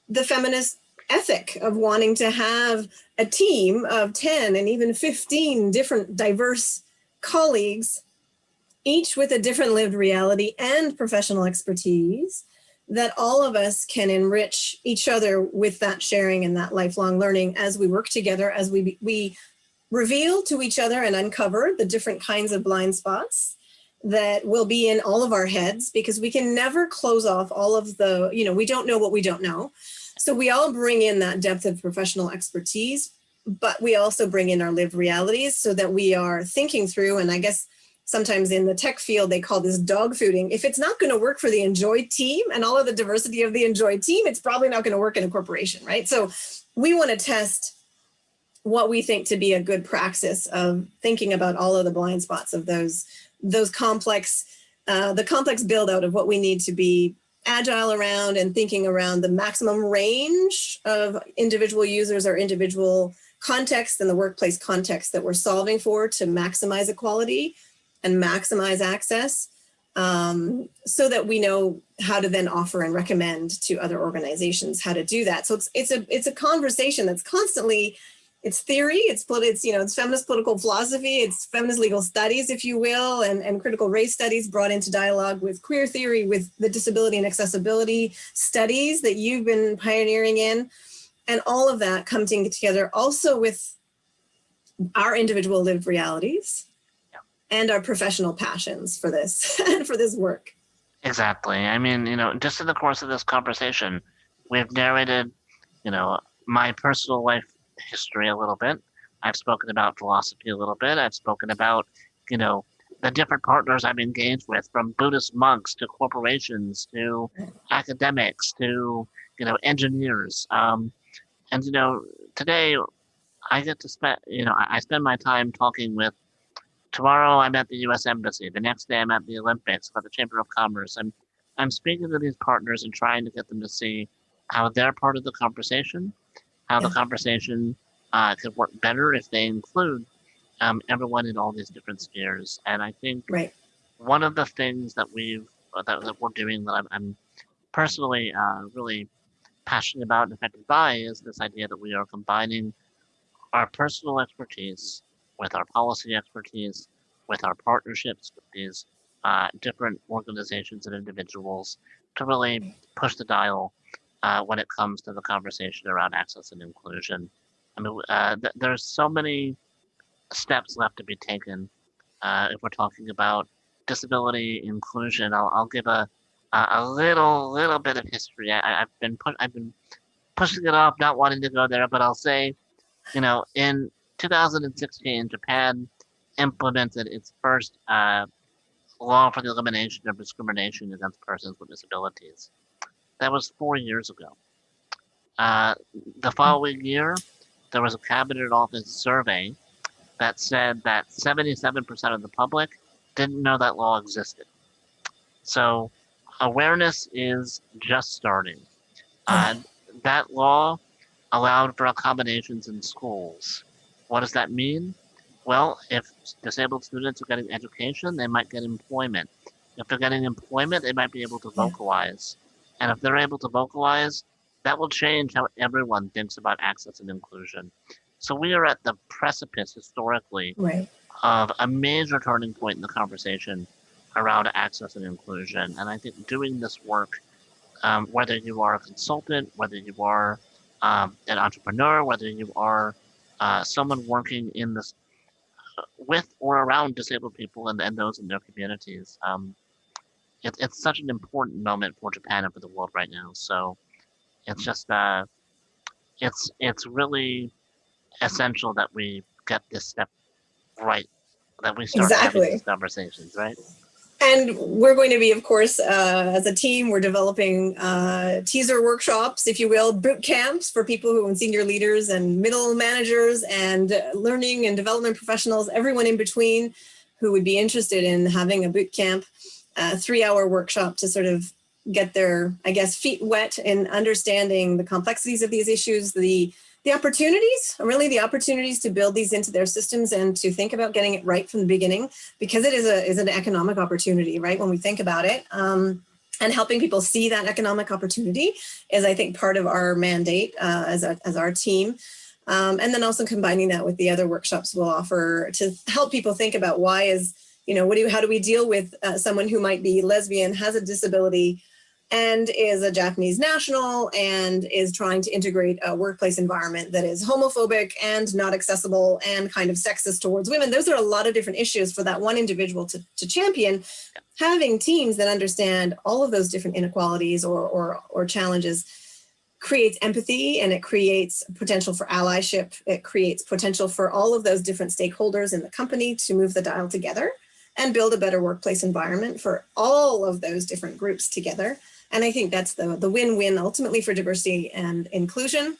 the feminist ethic of wanting to have a team of 10 and even 15 different diverse colleagues, each with a different lived reality and professional expertise, that all of us can enrich each other with that sharing and that lifelong learning as we work together, as we reveal to each other and uncover the different kinds of blind spots that will be in all of our heads, because we can never close off all of the, we don't know what we don't know. So we all bring in that depth of professional expertise, but we also bring in our lived realities so that we are thinking through, and I guess sometimes in the tech field, they call this dog fooding. If it's not going to work for the Enjoy team and all of the diversity of the Enjoy team, it's probably not going to work in a corporation, right? So we want to test what we think to be a good praxis of thinking about all of the blind spots of those complex, the complex build out of what we need to be agile around, and thinking around the maximum range of individual users or individual context and the workplace context that we're solving for to maximize equality and maximize access, so that we know how to then offer and recommend to other organizations how to do that. So it's a conversation that's constantly, it's theory, it's feminist political philosophy, it's feminist legal studies, if you will, and critical race studies brought into dialogue with queer theory, with the disability and accessibility studies that you've been pioneering in, and all of that coming together also with our individual lived realities and our professional passions for this and for this work. Exactly. I mean, just in the course of this conversation, we've narrated, my personal life history a little bit. I've spoken about philosophy a little bit. I've spoken about, the different partners I'm engaged with, from Buddhist monks to corporations to academics to, engineers. And, today I get to spend, I spend my time talking with, tomorrow I'm at the U.S. Embassy. The next day I'm at the Olympics, at the Chamber of Commerce. I'm speaking to these partners and trying to get them to see how they're part of the conversation, how the conversation could work better if they include everyone in all these different spheres. And I think one of the things that that we're doing that I'm personally really passionate about and affected by is this idea that we are combining our personal expertise with our policy expertise, with our partnerships with these different organizations and individuals to really push the dial when it comes to the conversation around access and inclusion. I mean, there's so many steps left to be taken if we're talking about disability inclusion. I'll give a little bit of history. I've been pushing it off, not wanting to go there, but I'll say, in 2016, Japan implemented its first law for the elimination of discrimination against persons with disabilities. That was 4 years ago. The following year, there was a Cabinet Office survey that said that 77% of the public didn't know that law existed. So awareness is just starting. That law allowed for accommodations in schools. What does that mean? Well, if disabled students are getting education, they might get employment. If they're getting employment, they might be able to vocalize. And if they're able to vocalize, that will change how everyone thinks about access and inclusion. So we are at the precipice historically of a major turning point in the conversation around access and inclusion. And I think doing this work, whether you are a consultant, whether you are an entrepreneur, whether you are someone working in this with or around disabled people and those in their communities. It's such an important moment for Japan and for the world right now. So it's just it's really essential that we get this step right, that we start having Exactly. these conversations, right? And we're going to be, of course, as a team, we're developing teaser workshops, if you will, boot camps for people who are senior leaders and middle managers and learning and development professionals, everyone in between who would be interested in having a boot camp, 3-hour workshop to sort of get their, I guess, feet wet in understanding the complexities of these issues, the opportunities, really the opportunities to build these into their systems and to think about getting it right from the beginning, because it is an economic opportunity, right? When we think about it, and helping people see that economic opportunity is, I think, part of our mandate as our team. And then also combining that with the other workshops we'll offer to help people think about why is, how do we deal with someone who might be lesbian, has a disability, and is a Japanese national and is trying to integrate a workplace environment that is homophobic and not accessible and kind of sexist towards women. Those are a lot of different issues for that one individual to champion. Having teams that understand all of those different inequalities or challenges creates empathy, and it creates potential for allyship. It creates potential for all of those different stakeholders in the company to move the dial together and build a better workplace environment for all of those different groups together. And I think that's the win-win ultimately for diversity and inclusion,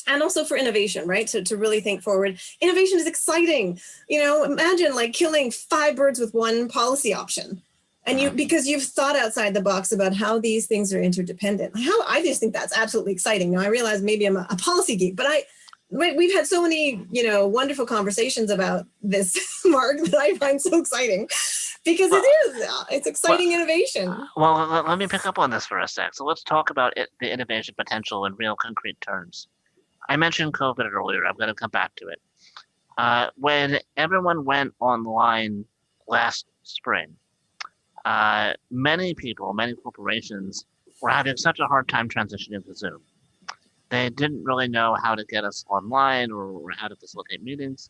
and also for innovation, right? To really think forward. Innovation is exciting. Imagine like killing 5 birds with one policy option. And because you've thought outside the box about how these things are interdependent. I just think that's absolutely exciting. Now I realize maybe I'm a policy geek, but we've had so many, wonderful conversations about this, Mark, that I find so exciting. Because it's exciting innovation. Well, let me pick up on this for a sec. So let's talk about the innovation potential in real concrete terms. I mentioned COVID earlier. I'm going to come back to it. When everyone went online last spring, many people, many corporations were having such a hard time transitioning to Zoom. They didn't really know how to get us online or how to facilitate meetings.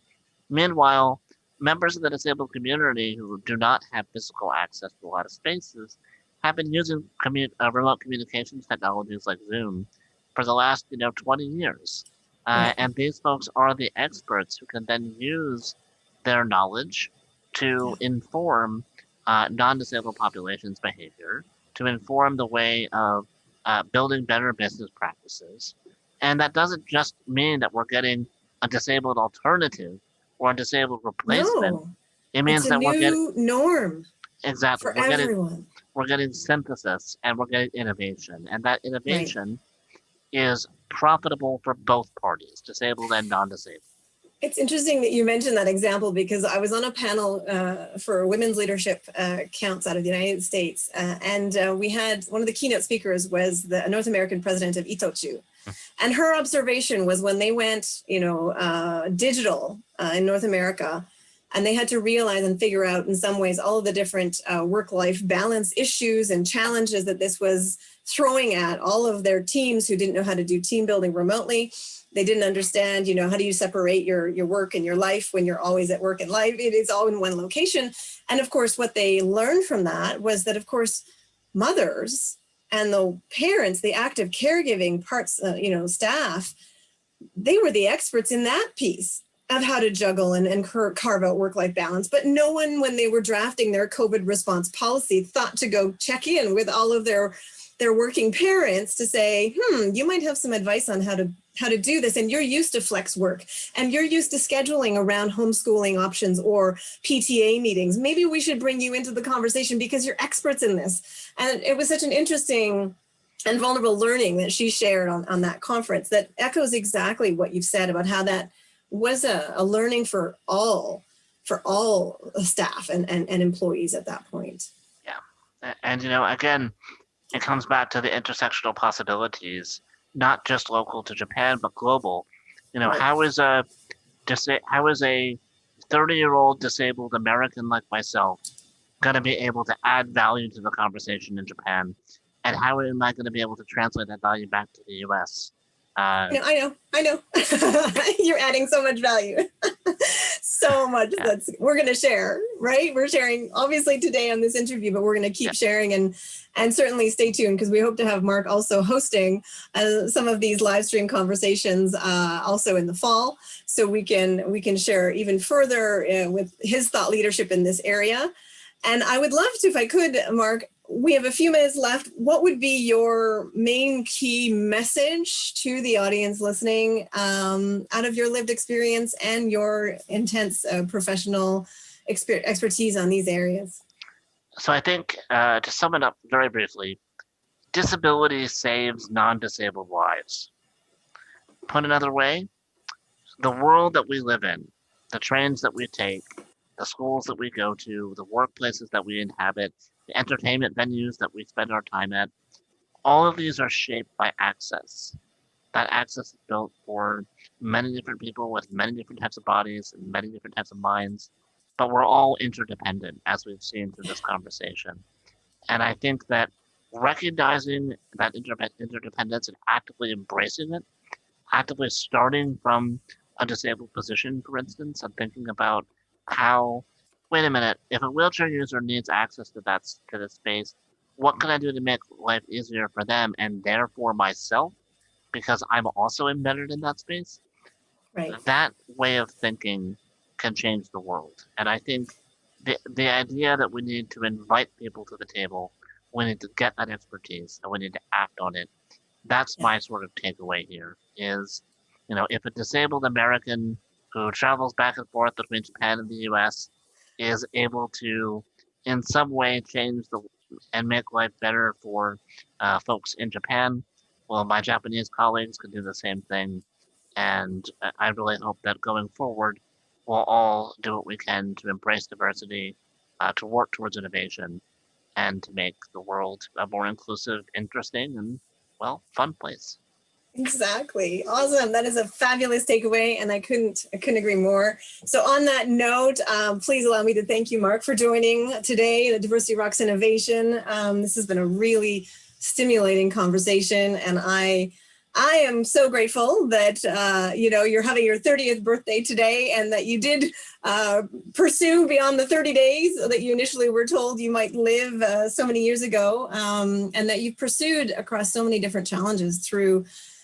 Meanwhile, members of the disabled community who do not have physical access to a lot of spaces have been using remote communications technologies like Zoom for the last 20 years. And these folks are the experts who can then use their knowledge to inform non-disabled populations' behavior, to inform the way of building better business practices. And that doesn't just mean that we're getting a disabled alternative or a disabled replacement. No, it means that we're getting norm. Exactly. For everyone. We're getting synthesis and we're getting innovation. And that innovation is profitable for both parties, disabled and non-disabled. It's interesting that you mentioned that example, because I was on a panel for women's leadership counts out of the United States. And we had one of the keynote speakers was the North American president of Itochu. And her observation was when they went, digital in North America, and they had to realize and figure out in some ways all of the different work-life balance issues and challenges that this was throwing at all of their teams who didn't know how to do team building remotely. They didn't understand, how do you separate your work and your life when you're always at work and life? It is all in one location. And of course, what they learned from that was that, of course, mothers and the parents, the active caregiving parts, staff, they were the experts in that piece of how to juggle and carve out work-life balance. But no one, when they were drafting their COVID response policy, thought to go check in with all of their working parents to say, you might have some advice on how to do this. And you're used to flex work and you're used to scheduling around homeschooling options or PTA meetings. Maybe we should bring you into the conversation because you're experts in this. And it was such an interesting and vulnerable learning that she shared on that conference that echoes exactly what you've said about how that was a learning for all staff and employees at that point. Yeah. And, again, it comes back to the intersectional possibilities, not just local to Japan, but global. How is a 30-year-old disabled American like myself going to be able to add value to the conversation in Japan? And how am I going to be able to translate that value back to the U.S.? I know. You're adding so much value. so much Yeah. we're going to share, right? We're sharing obviously today on this interview, but we're going to keep sharing and certainly stay tuned because we hope to have Mark also hosting some of these live stream conversations also in the fall, so we can share even further with his thought leadership in this area. And I would love to, if I could, Mark, we have a few minutes left. What would be your main key message to the audience listening out of your lived experience and your intense professional expertise on these areas? So I think, to sum it up very briefly, disability saves non-disabled lives. Put another way, the world that we live in, the trains that we take, the schools that we go to, the workplaces that we inhabit, the entertainment venues that we spend our time at, all of these are shaped by access. That access is built for many different people with many different types of bodies and many different types of minds, but we're all interdependent, as we've seen through this conversation. And I think that recognizing that interdependence and actively embracing it, actively starting from a disabled position, for instance, and thinking about how, wait a minute, if a wheelchair user needs access to this space, what can I do to make life easier for them and therefore myself, because I'm also embedded in that space? Right. That way of thinking can change the world. And I think the idea that we need to invite people to the table, we need to get that expertise, and we need to act on it. That's my sort of takeaway here is, if a disabled American who travels back and forth between Japan and the US is able to, in some way, and make life better for folks in Japan, well, my Japanese colleagues could do the same thing. And I really hope that going forward, we'll all do what we can to embrace diversity, to work towards innovation, and to make the world a more inclusive, interesting, and, well, fun place. Exactly. Awesome. That is a fabulous takeaway, and I couldn't agree more. So on that note, please allow me to thank you, Mark, for joining today, the Diversity Rocks Innovation. This has been a really stimulating conversation, and I am so grateful that you're having your 30th birthday today, and that you did pursue beyond the 30 days that you initially were told you might live so many years ago, and that you've pursued across so many different challenges through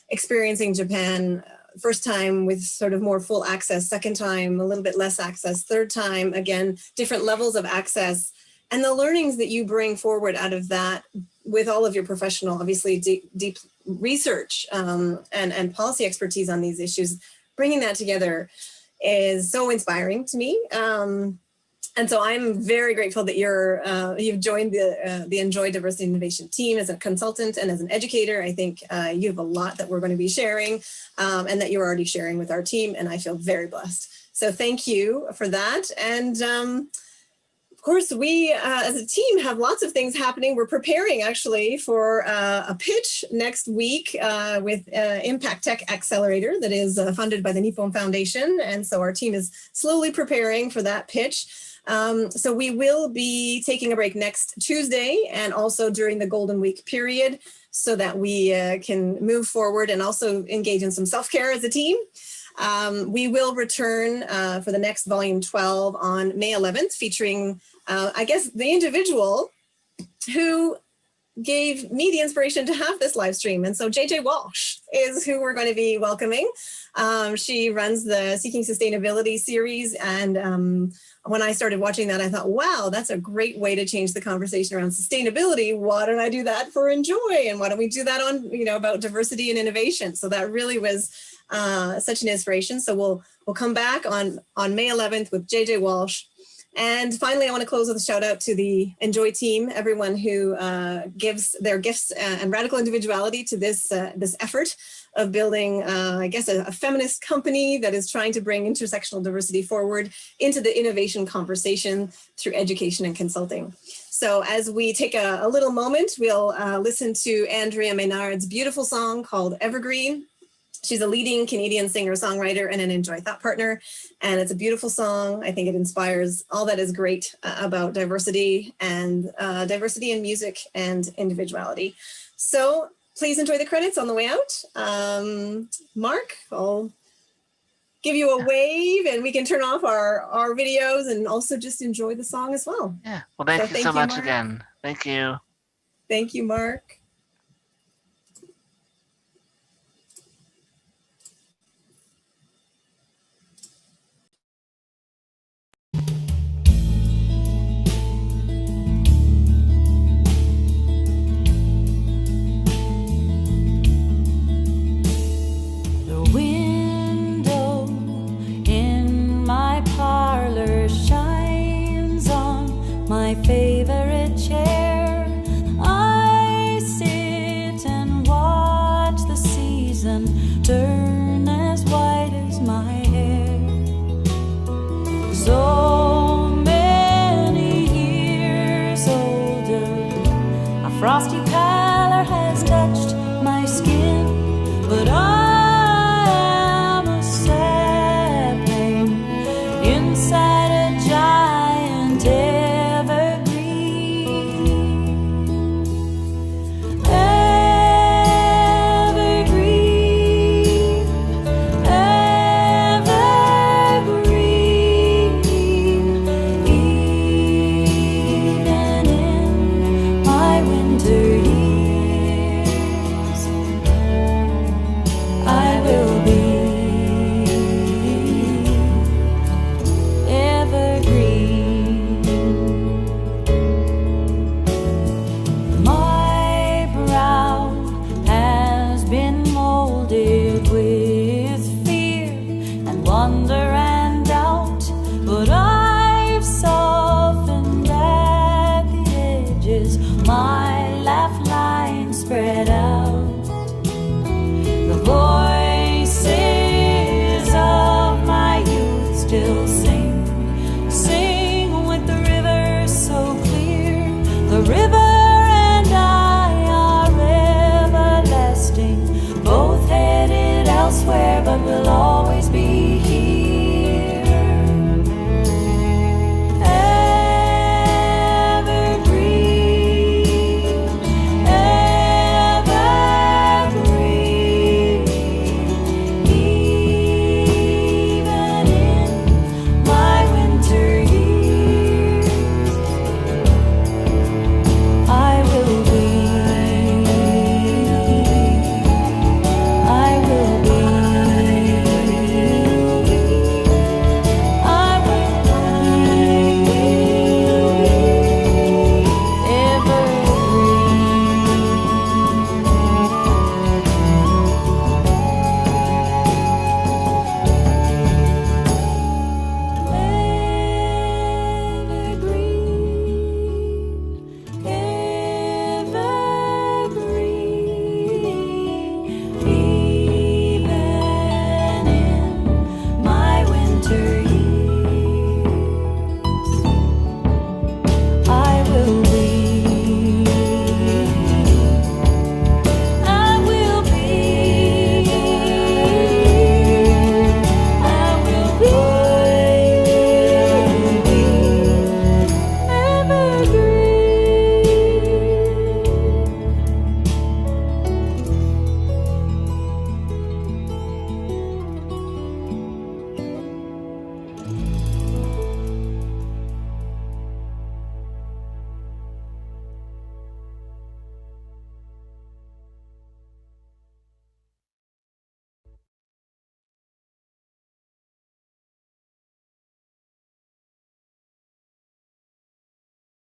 experiencing Japan, first time with sort of more full access, second time a little bit less access, third time, again, different levels of access, and the learnings that you bring forward out of that with all of your professional, obviously deep research and policy expertise on these issues, bringing that together is so inspiring to me. And so I'm very grateful that you've joined the Enjoy Diversity and Innovation team as a consultant and as an educator. I think you have a lot that we're going to be sharing and that you're already sharing with our team, and I feel very blessed. So thank you for that. And of course, we as a team have lots of things happening. We're preparing actually for a pitch next week with Impact Tech Accelerator that is funded by the Nippon Foundation. And so our team is slowly preparing for that pitch. So we will be taking a break next Tuesday and also during the Golden Week period so that we can move forward and also engage in some self-care as a team. We will return for the next volume 12 on May 11th, featuring, I guess, the individual who gave me the inspiration to have this live stream. And so JJ Walsh is who we're going to be welcoming. She runs the Seeking Sustainability series. And when I started watching that, I thought, wow, that's a great way to change the conversation around sustainability. Why don't I do that for Enjoy? And why don't we do that on, about diversity and innovation? So that really was such an inspiration. So we'll come back on May 11th with JJ Walsh. And finally, I want to close with a shout out to the Enjoy team, everyone who gives their gifts and radical individuality to this effort of building, I guess, a feminist company that is trying to bring intersectional diversity forward into the innovation conversation through education and consulting. So as we take a little moment, we'll listen to Andrea Maynard's beautiful song called Evergreen. She's a leading Canadian singer-songwriter and an Enjoy Thought Partner, and it's a beautiful song. I think it inspires all that is great about diversity and diversity in music and individuality. So please enjoy the credits on the way out. Mark, I'll give you a wave, and we can turn off our videos and also just enjoy the song as well. Yeah. Well, thank you so much Mark. Again. Thank you. Thank you, Mark. My favorite chair.